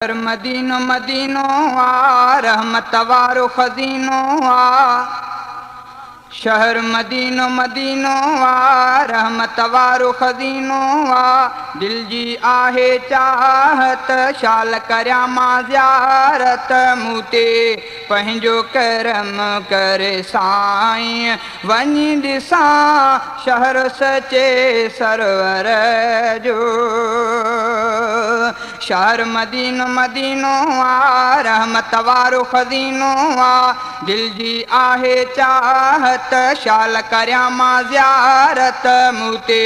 मदीनो मदीनो आ रहमत वारो खजीनो आ। शहर मदीनो मदीनो आ रहमत वारो खजीनो आ। दिल जी आहे चाहत शाल करया मां ज़ियारत मूं ते पंहिंजो करम करे साईं वञी ॾिसां शहर सचे सरवर जो। शहर मदीनो मदीनो आ रहमत वारो खजीनो आ। दिल जी आहे चाहत शाल करया मां ज़ियारत मूं ते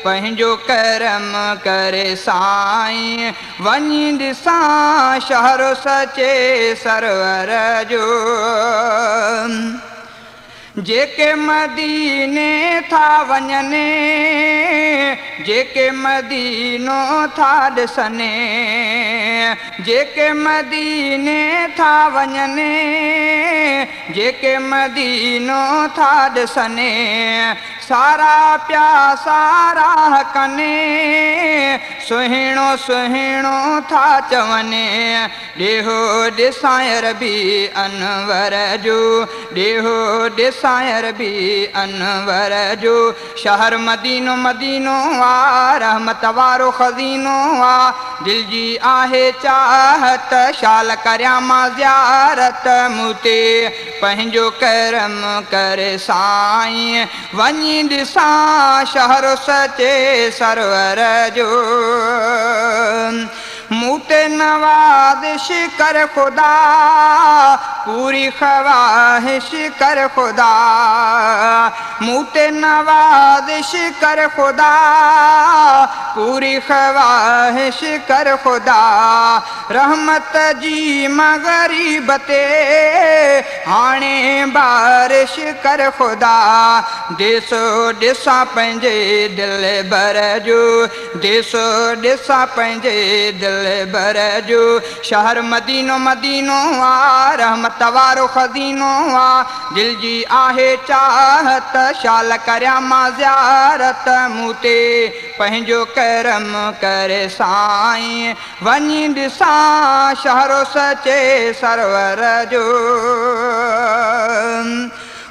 पंहिंजो करम करे साईं वञी ॾिसां शहर सचे सरवर जो। जेके मदीने था वञनि जेके मदीनो था ॾिसनि जेके मदीने था वञनि जेके मदीनो था ॾिसनि सारा प्यासा राह कनि सुहिणो सुहिणो था चवनि ॾेहो ॾिसां रबी अनवर जो ॾेहो ॾिसां रबी अनवर जो। शहर मदीनो मदीनो आ रहमत वारो खजीनो आ। दिल जी आहे चाहत शाल करया मां ज़ियारत मूं ते पंहिंजो करम करे साईं वञी ॾिसां शहर सचे सरवर जो। मूं ते नवाज़िश कर खुदा पूरी ख्वाहिश कर खुदा मूं ते नवाज़िश कर खुदा पूरी ख्वाहिश कर खुदा रहमत जी मग़रिब ते हाणे बारिश कर खुदा ॾिसो ॾिसां पंहिंजे दिल भर जो ॾिसो ॾिसां पंहिंजे दिल भर जो। शहर मदीनो मदीनो आ रहमत वारो खजीनो आ। दिल जी आहे चाहत शाल करया मां ज़ियारत मूं ते पंहिंजो करम करे साईं वञी ॾिसां शहर सचे सरवर जो।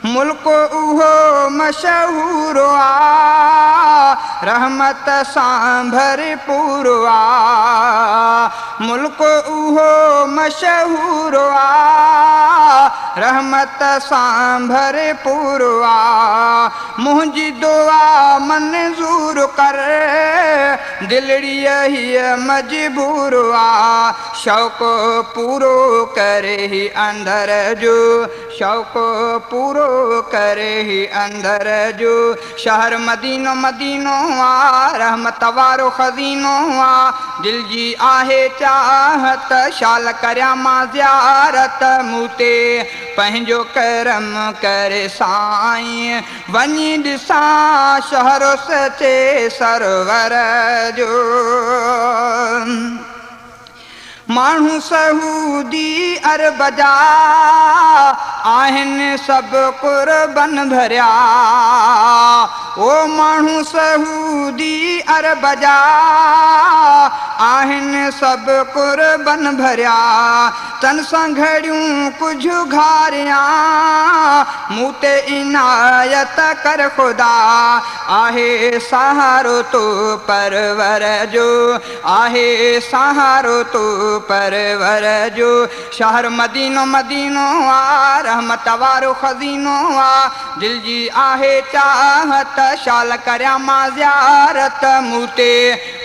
मुल्क उहो मशहूर आ रहमत सां भरपूर आ। मुल्क उहो मशहूर आ रहमत सां भरपूर आ। मुंहिंजी दुआ मंज़ूर कर दिलड़ीअ हीअ मजबूर आ। शौक़ पूरो करे ही अंदर जो शौक़ पूरो करे ही अंदर जो। शहर मदीनो मदीनो आ रहमत वारो खजीनो आ। दिल जी आहे चाहत शाल करया मां ज़ियारत मूं ते पंहिंजो करम करे साईं वञी ॾिसां शहर सचे सरवर जो। माण्हू सऊदी अरब जा आहिनि सभु क़ुर्बन भरिया ओ माण्हू सऊदी अरब जा आहिनि सभु क़ुर्बन भरिया तन सां घड़ियूं कुझु घारियां मूं ते इनायत कर खुदा आहे सहारो तो परवर जो आहे सहारो तो परवर जो। शहर मदीनो मदीनो आ रहमत वारो खजीनो आ। दिल जी आहे चाहत शाल करया मां ज़ियारत मूं ते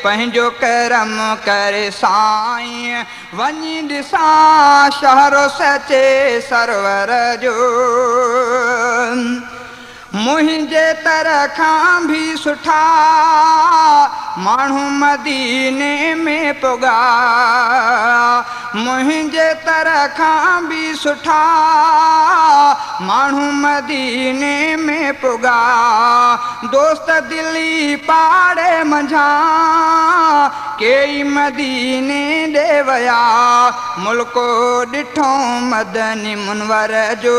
पंहिंजो करम करे साईं वञी ॾिसां शहर सचे सरवर जो। मुंहिंजे तरखां भी सुठा माण्हू मदीने में पुॻा मुंहिंजे तरह खां बि सुठा माण्हू मदीने में पुगा दोस्त दिल्ली पाड़े मंझा कई मदीने ॾे विया मुल्को ॾिठो मदनी मुनवर जो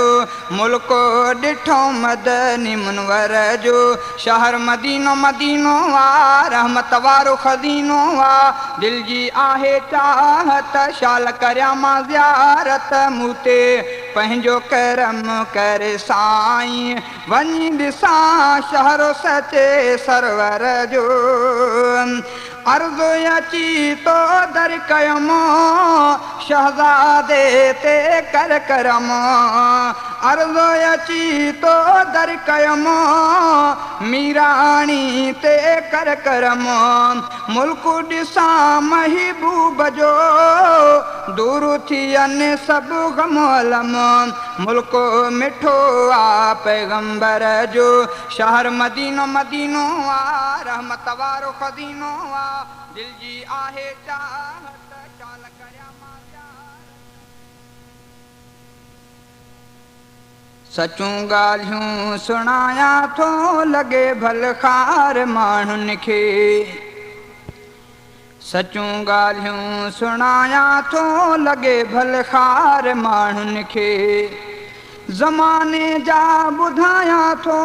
मुल्को ॾिठो मदनी मुनवर जो शहर मदीनो मदीनो आ रहमत वारो खज़ीनो आ दिल जी आहे चाहत शाल करियां मां ज़ियारत मूं ते पंहिंजो करम कर साईं वञी ॾिसां शहरो सचे सरवर जो अर्ज़ु अची तो दर कयमो शहज़ादे ते कर करम अर्ज़ु अची तो दर कयमो मीराणी ते कर करम मुल्क ॾिसां महबूब जो दूर थियनि सभु ग़म अलम मुल्को मिठो आ पैगंबर जो शहर मदीनो मदीनो आ रहमत वारो खज़ीनो आ दिल जी आहे चाहत चाल करियां मां सचूं ॻाल्हियूं सुणायां थो लॻे भल खार माण्हुनि खे सचूं ॻाल्हियूं सुणायां थो लॻे भल खार माण्हुनि खे ज़माने जा ॿुधायां थो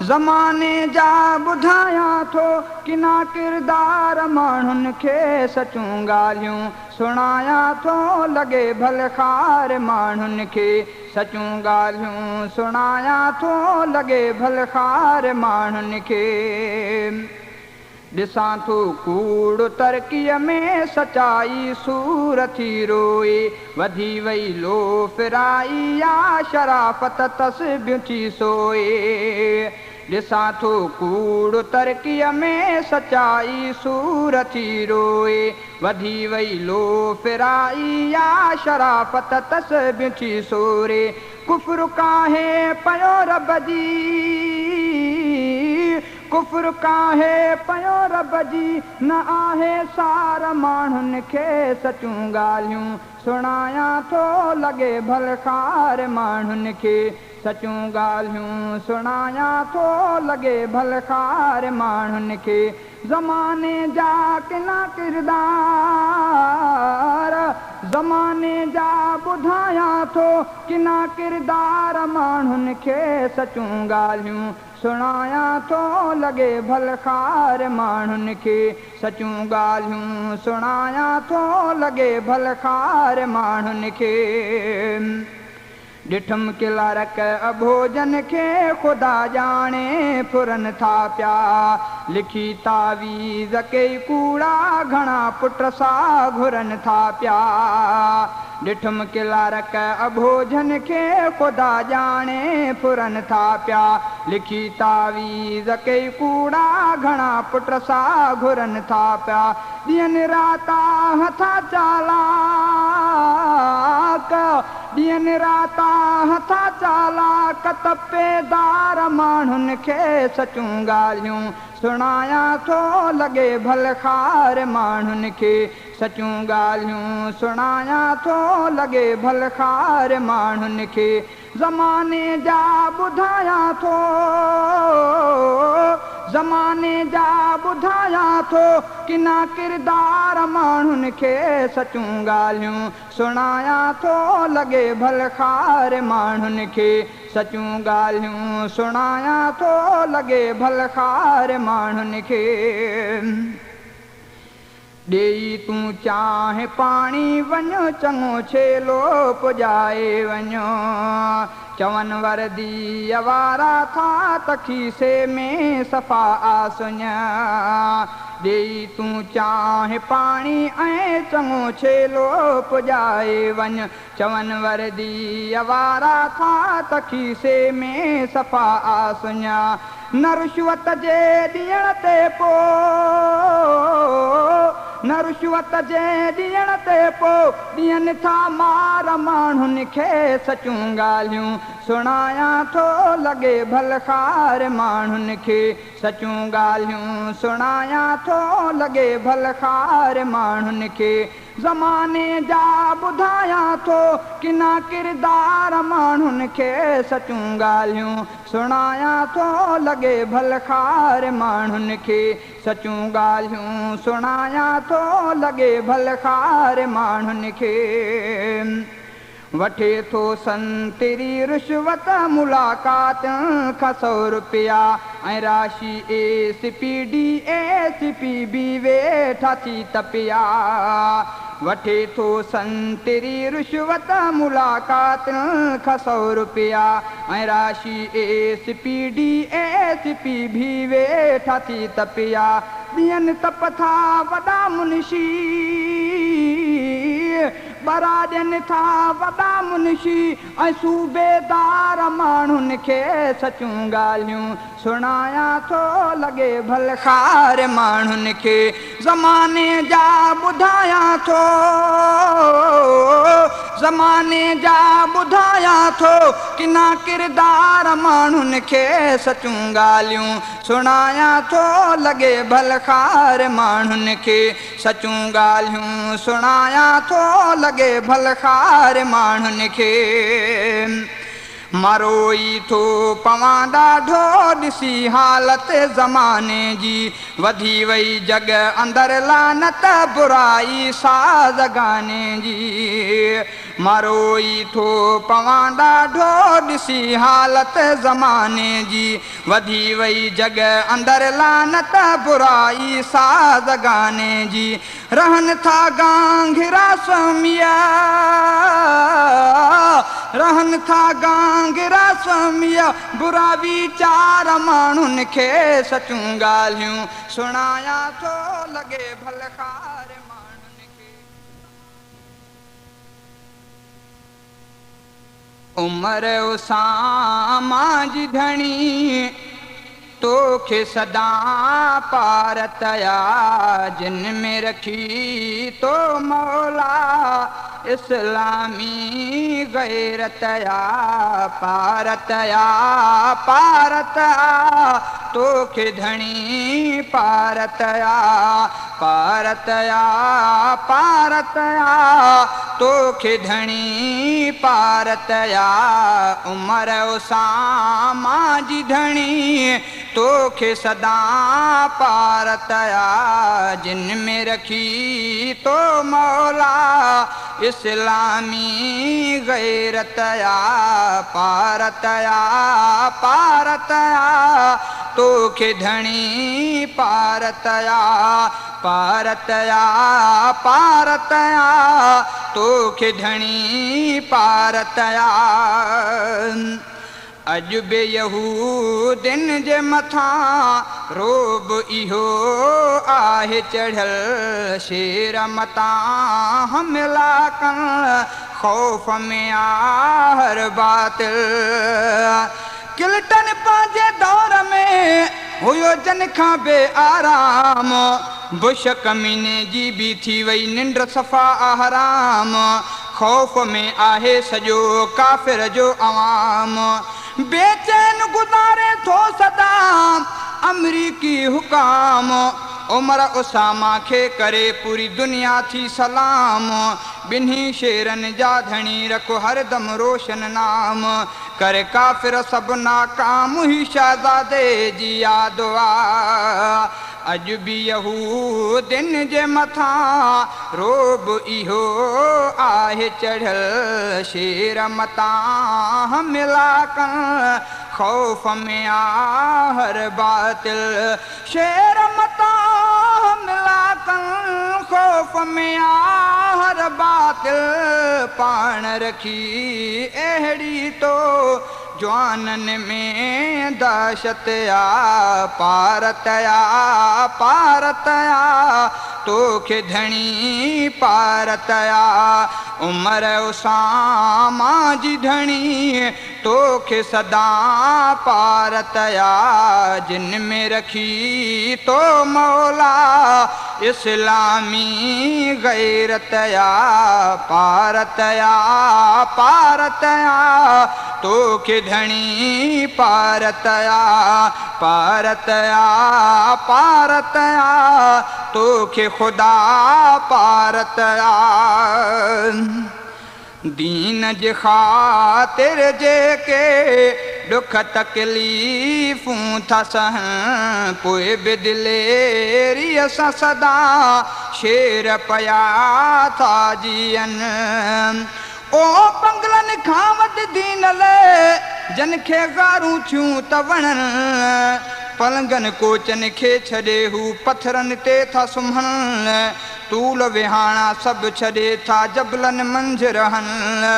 ज़माने जा ॿुधायां थो किना किरदार माण्हुनि खे सचूं ॻाल्हियूं सुणायां थो लॻे भल खार माण्हुनि खे सचूं ॻाल्हियूं सुणायां थो लॻे भल खार माण्हुनि खे ॾिसां थो कूड़ तरकीअ में सचाई सूर थी रोए वधी वई लो फिराई या शराफ़त तस्बियूं थी सोए ॾिसां थो कूड़ तरकीअ में सचाई सूर थी रोए वधी वई लो फिराई या शराफ़त तस्बियूं थी सोरे कुफ्र काहे पयो रब जी कुफ्र काहे पयो रब जी न आहे सार माण्हुनि खे सचूं ॻाल्हियूं सुणायां थो लॻे भल खार माण्हुनि खे सचूं ॻाल्हियूं सुणायां थो लॻे भल खार माण्हुनि खे ज़माने जा किना किरदार ज़माने जा ॿुधायां थो किना किरदार माण्हुनि खे सचूं ॻाल्हियूं सुणायां थो लॻे भल खार माण्हुनि खे सचूं ॻाल्हियूं सुणायां थो लॻे भल खार माण्हुनि खे ॾिठुमि किलारक अभोजन खे ख़ुदा ॼाणे फुरनि था पिया लिखी तावीज़ कई कूड़ा घणा पुट सां घुरनि था पिया ॾिठुमि किलारक अभोजन खे ख़ुदा ॼाणे फुरनि था पिया लिखी तावीज़ कई कूड़ा घणा पुट सां घुरनि था पिया ॾींहंनि राता हथा चालाक ॾींहंनि राता हथा चालाक तपेदार माण्हुनि खे सचूं ॻाल्हियूं सुणायां थो लॻे भल खार माण्हुनि खे सचूं ॻाल्हियूं सुणायां थो लॻे भल खार माण्हुनि खे ज़माने जा ॿुधायां थो ज़माने जा ॿुधायां थो किना किरदार माण्हुनि खे सचूं ॻाल्हियूं सुणायां थो लॻे भल खार माण्हुनि खे सचूं ॻाल्हियूं सुणायां थो लॻे भल खार माण्हुनि खे ॾेई तूं चाहे पाणी वञो चङो छेलो पुॼाए वञो चवनि वर्दी अवारा था त खीसे में सफ़ा आसुञ ॾेई तूं चाहे पाणी ऐं चङो छेलो पुॼाए वञ चवनि वर्दी अवारा था त खीसे में सफ़ा आसुञ न रुश्वत जे ॾियण ते न रुश्वत जे ॾियण ते ॾियनि था मार माण्हुनि खे सचूं ॻाल्हियूं सुणाया थो लगे भलखार माण्हुनि खे सचूं ॻाल्हियूं सुणाया थो लगे भलखार माण्हुनि खे ज़माने जा ॿुधाया थो किना किरदार माण्हुनि खे सचूं ॻाल्हियूं सुणाया थो लगे भलखार माण्हुनि खे सचूं ॻाल्हियूं सुणाया थो लगे भलखार माण्हुनि खे वठे थो संतरी रिश्वत मुलाक़ात खां 100 रुपया ऐं राशि ACPD वेठा थी तपिया वठे थो संतरी रिश्वत मुलाक़ात खां 100 रुपया ऐं राशि ACPD वेठा थी तपिया ॾियनि तप था वॾा मुंशी बरा ॾियनि था वॾा मुंशी ऐं सूबेदार माण्हुनि खे सचूं ॻाल्हियूं सुणाया थो लगे भलखार माण्हुनि खे ज़माने जा ॿुधाया थो ज़माने जा ॿुधाया थो किना किरदार माण्हुनि खे सचूं ॻाल्हियूं सुणाया थो लगे भलखार माण्हुनि खे सचूं ॻाल्हियूं सुणाया थो लगे भलखार माण्हुनि खे मरोई थो पवां ॾाढो ॾिसी हालत ज़माने जी वधी वई जग अंदरि लानत बुराई साज़ गाने जी मरोई थो पवां ॾाढो ॾिसी हालत ज़माने जी वधी वई जग अंदरि लानत बुराई साज़ गाने जी रहनि था गांघिरा स्वामिया रहनि था गांघिरा स्वामिया बुरा वीचार माण्हुनि खे सचूं ॻाल्हियूं सुणाया थो लगे भलखार माण्हुनि खे उमिरि उसामा जी धणी तोखे सदा पार तया जिन में रखी तो मौला इस्लामी गैरतया पारतया पारतया तोखे धणी पारतया पारतया पारतया तोखे धणी पारतया उमिरि उसामा जी धणी तोखे सदा पारतया जिन में रखी तो मौला इस्लामी गैरतया पारतया पारतया तोखे धणी पारतया पारतया पारतया तोखे धणी पारतया अॼु बि यहूदिन जे मथां रोब इहो आहे चढ़ियल शेर मतां हमला कनि ख़ौफ़ में आहर बातिल किल्टन पंहिंजे दौर में हुयो जन खां बे आराम बुश कमीने जी बि थी वई निंड सफ़ा हराम ख़ौफ़ में आहे सॼो काफ़िर जो अवाम बेचैन गुज़ारे थो सदा अमरीकी हुकाम उमिरि उसामा खे करे पूरी दुनिया थी सलाम ॿिन्ही शेरनि जा धणी रखो हरदम रोशन नाम करे काफ़िर सभु नाकाम ही शहज़ादे जी याद अॼु बि यहूदिन जे मथां रोब इहो आहे चढ़ियल शेर मतां हमला कनि ख़ौफ़ में आहर बातिल शेर मतां हमला कनि ख़ौफ़ में आहर बातिल पाण रखी अहिड़ी तो जवाननि में दहशत आ पारतया पारतया तोखे धणी पारतया उमर उसामा जी धणी तोखे सदा पारतया जिन में रखी तो मौला इस्लामी गैरतया पारतया पारतया तोखे धणी पारतया पारतया पारतया तोखे खुदा पारतया दीन जे ख़ातिर जेके दुख तकलीफ़ूं था सहन पोइ बि दिलेरीअ सां सदा शेर पया था जीअनि ओ पंगलनि खां वधि दीन लाइ जन खे गारूं थियूं त वणनि पलंगनि कोचनि खे छॾे हू पथरनि ते था सुम्हनि तूल विहाणा सभु छॾे था जबलनि मंझि रहनि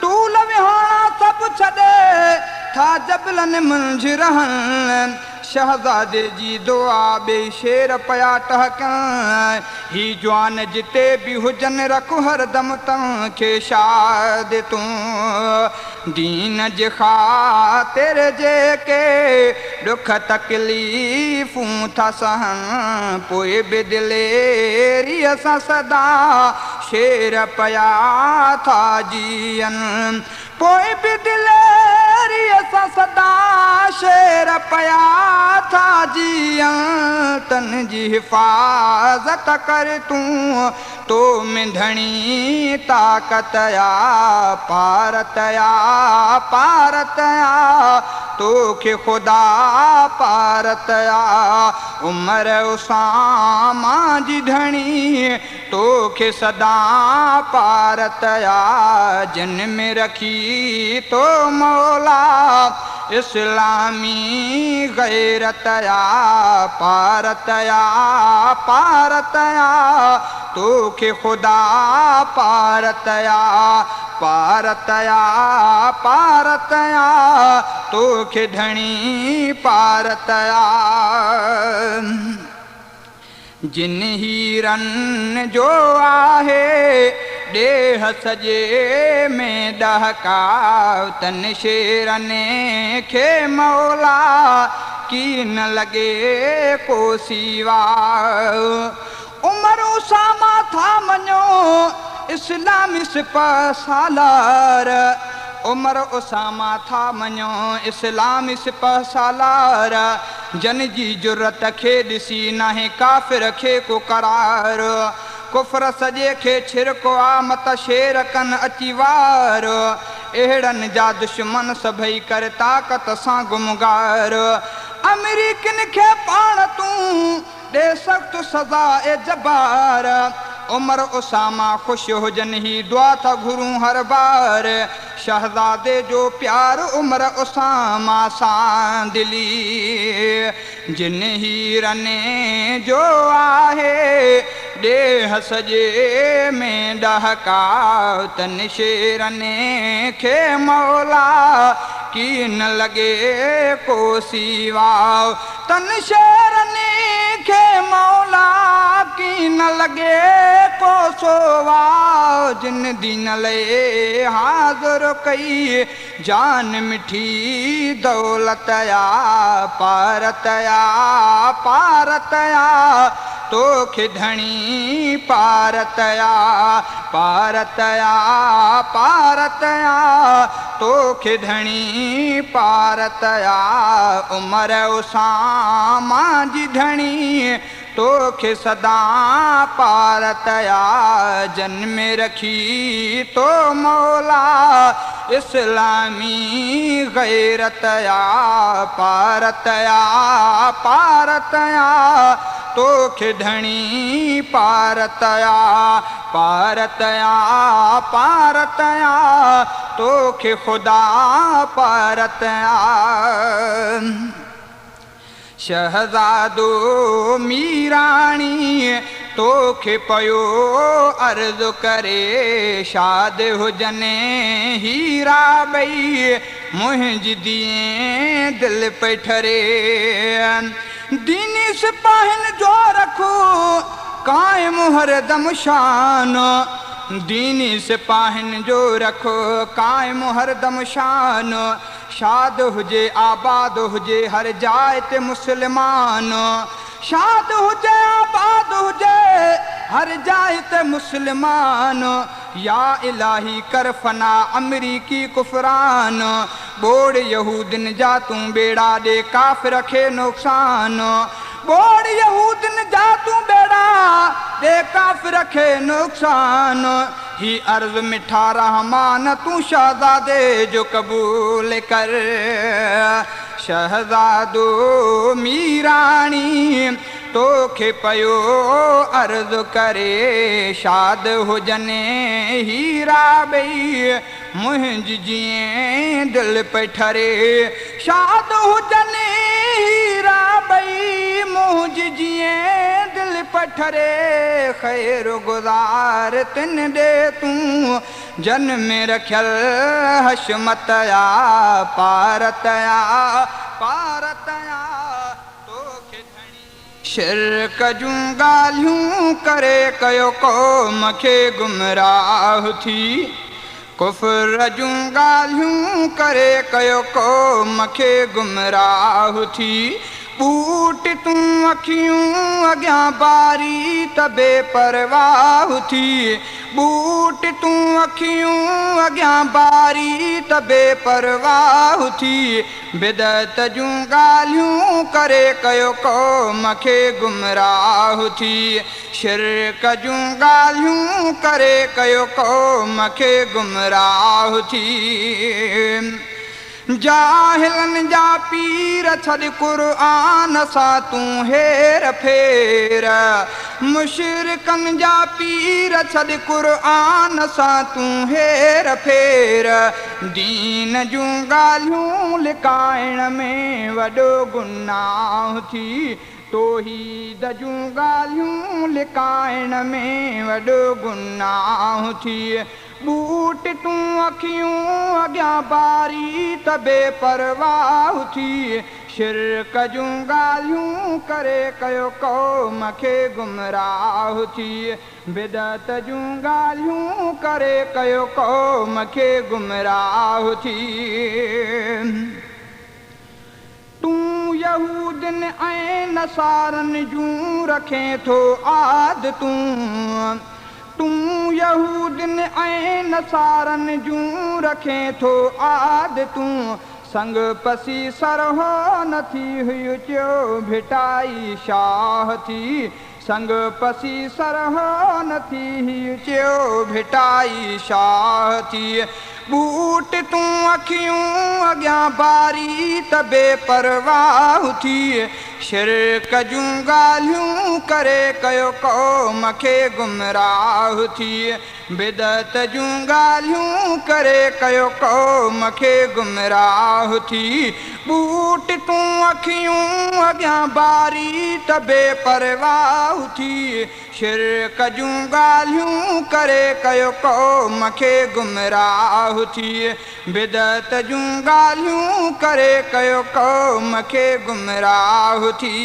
तूल विहाणा सभु छॾे था जबलनि मंझि रहनि शहज़ादे जी दुआ बे शेर पया टहकनि ही जवान जिते बि हुजनि रख हरदम तव्हांखे शाद तूं दीन जे ख़ातिर जेके दुख तकलीफ़ूं था सहन पोइ बि दिलेरीअ सां सदा शेर पया था जीअनि पोइ बि दिलेरीअ सां सदा शेर पया था जीअनि तन जी हिफ़ाज़त कर तूं तो में धणी ताक़तया पारतया पारतया तोखे खुदा पारतया उमर उसामा जी धणी तोखे सदा पारतया जिन में रखी तो मौला इस्लामी गैरतया पारतया पारतया तोखे खुदा पारतया पारतया पारतया तोखे धणी पारतया जिन हीरन जो आहे ॾेह सॼे में डहकाव तन शेरने खे मौला की न लॻे को सीवा उमर उसामा था मञो इस्लामी सिपह सालार उमर उसामा था मञो इस्लामी सिपह सालार जन जी जुरत खे ॾिसी नाहे काफ़िर खे को करार कुफर सॼे खे छिरको आ मत शेर कन अची वार अहिड़नि जा दुश्मन सभई कर ताक़त सां गुमगार अमरीकन खे पाण तूं ॾे सख़्तु सज़ा ए जबार उमर उसामा ख़ुशि हुजनि ही दुआ था घुरूं हर बार शहज़ादे जो प्यार उमर उसामा सां दिली जिन हीरने जो आहे ॾेह सॼे में डहकाव तन शेरने खे मौला की न लॻे को सीवाव तन शेरने खे मौला की न लॻे को सोवाव जिन दीन लाइ हाज़ुर कई जान मिठी दौलतया पारतया पारतया तोखे धणी पारतया पारतया पारतया तोखे धणी पारतया उमर उसामा जी धणी तोखे सदा पारतया जन्म रखी तो मौला इस्लामी गैरतया पारतया पारतया तोखे धणी पारतया पारतया पारतया तोखे खुदा पारतया शहज़ादो मीराणी तोखे पयो अर्ज़ करे शाद हुजने हीरा बई मुंहिंजी दिए दिल पे ठरे दीनी सिपाहिन जो रखो कायम हरदम शान दीनी सिपाहिन जो रखो कायम हरदम शान। शाद हुजे आबाद हुजे हर जाए ते मुसलमान। शाद हुजे आबाद हुजे हर जाए ते मुसलमान। या इलाही कर फना अमरीकी कुफरान। बोड़ यहूदिन जा तूं बेड़ा दे काफिर खे नुक़सान। बोड़ यहूदिन जा तूं बेड़ा दे काफिर खे नुक़सान। ही अर्ज़ मिठा रहमान तूं शहज़ादे जो क़बूल कर। शहज़ादो मीराणी तोखे पयो अर्ज़ करे। शाद हुजने हीरा ॿई मुंहिंजी जीअं दिलि पे ठरे। शाद हुजने हीरा ॿई मुंहिंजी जीअं दिलि पे ठरे। ख़ैर गुज़ार तिन ॾे तूं जन में रखियल हशमत या पारतया पारतया। शिरक जूं ॻाल्हियूं करे कयो क़ौम खे गुमराह थी। कुफ्र जूं ॻाल्हियूं करे कयो क़ौम खे गुमराह थी। बूट तूं अखियूं अॻियां बारी त बेपरवाह थी। बूट तूं अखियूं अॻियां बारी त बेपरवाह थी। बिदअत जूं ॻाल्हियूं करे कयो क़ौम खे गुमराह थी। शिरक जूं ॻाल्हियूं करे कयो क़ौम खे गुमराह थी। जाहिलन जा पीर छॾ क़ुरआन सां तूं हेर फेर। मुशरिकन जा पीर छॾ क़ुरआन सां तूं हेर फेर। दीन जूं ॻाल्हियूं लिकाइण में वॾो गुनाह थी। तौहीद जूं ॻाल्हियूं लिकाइण में वॾो गुनाह थी। बूट तूं अखियूं अॻियां बारी त बेपरवाह थी। शिरक जूं ॻाल्हियूं करे कयो क़ौम खे गुमराह थी। बिदअत जूं ॻाल्हियूं करे कयो क़ौम खे गुमराह थी। तूं यहूदिन ऐं नसारन जूं रखें थो आदतूं। तूं यहूदिन ऐं नसारन जूं रखें थो आदतूं। संग पसी सरहो नथी हुई चयो भिटाई शाह थी। संग पसी सरहो नथी हुई चयो भिटाई शाह थी। बूट तूं अखियूं अॻियां बारी त बेपरवाह थी। शिरक जूं ॻाल्हियूं करे कयो क़ौम खे गुमराह थी। बिदअत जूं ॻाल्हियूं करे कयो क़ौम खे गुमराह थी। बूट तूं अखियूं अॻियां बारी त बेपरवाह थी। शिरक जूं ॻाल्हियूं करे कयो क़ौम खे गुमराह थी। बिदअत जूं ॻाल्हियूं करे कयो क़ौम खे गुमराह थी।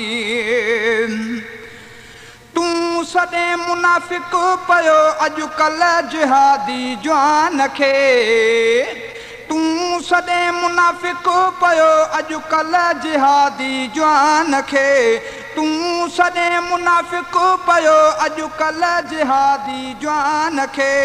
तूं सॾे मुनाफ़िक़ पयो अॼुकल्ह जिहादी जवान खे। तूं सॾे मुनाफ़िक़ पयो अॼुकल्ह जिहादी जवान खे। तूं सॾे मुनाफ़िक़ पयो अॼुकल्ह जिहादी जवान खे।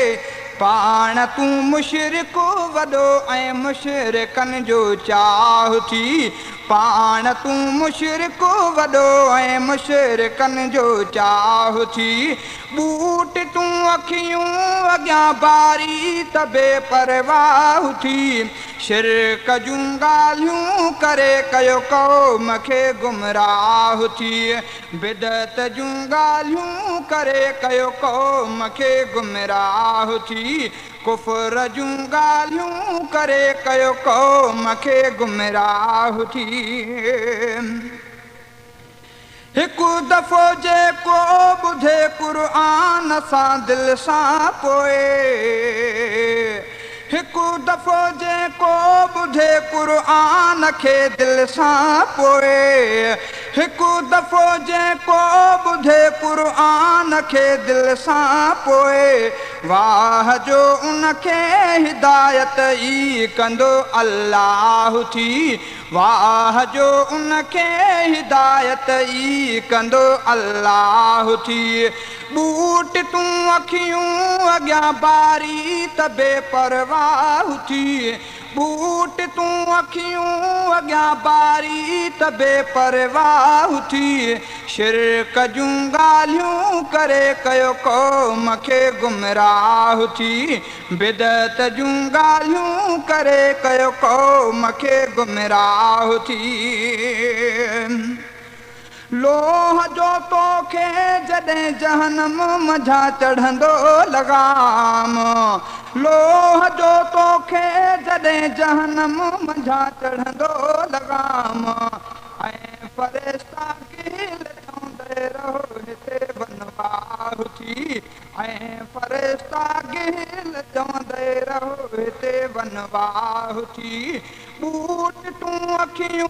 पाण तूं मुशरिक वॾो ऐं मुशरिकन जो चाह थी। पाण तूं मुशरिक वॾो ऐं मुशरिकन जो चाह थी। बूट तूं अखियूं अॻियां बारी त बेपरवाह थी। शिरक जूं ॻाल्हियूं करे कयो क़ौम खे गुमराह थी। बिदअत जूं ॻाल्हियूं करे कयो क़ौम खे गुमराह थी। कुफ्र जूं ॻाल्हियूं करे कयो क़ौम खे गुमराह थी। हिकु दफ़ो जेको ॿुधे क़ुरआन सां दिलि सां पोए। हिकु दफ़ो जेको ॿुधे क़ुरआन खे दिलि सां पोए। हिकु दफ़ो जेको ॿुधे क़ुरान खे दिलि सां पोइ वाह जो उनखे हिदायत ई कंदो अल्लाह थी वाह जो उनखे हिदायत ई कंदो अल्लाह थी बूट तूं अखियूं अॻियां बारी त बेपरवाह थी बूट तूं अखियूं अॻियां बारी त बेपरवाह थी शिरक जूं ॻाल्हियूं करे कयो क़ौम खे गुमराह थी बिदत जूं ॻाल्हियूं करे कयो क़ौम खे गुमराह थी लोह जो तोखे जॾहिं जहनम मझां चढ़ंदो लगाम लोह जो तोखे जॾहिं जहनम मझां चढ़ंदो लगाम ऐं फ़रिश्ता गिल चवंदे रहो हिते बनवाह थी ऐं फ़रिश्ता गिल चवंदे रहो हिते बनवाह थी बूट तूं अखियूं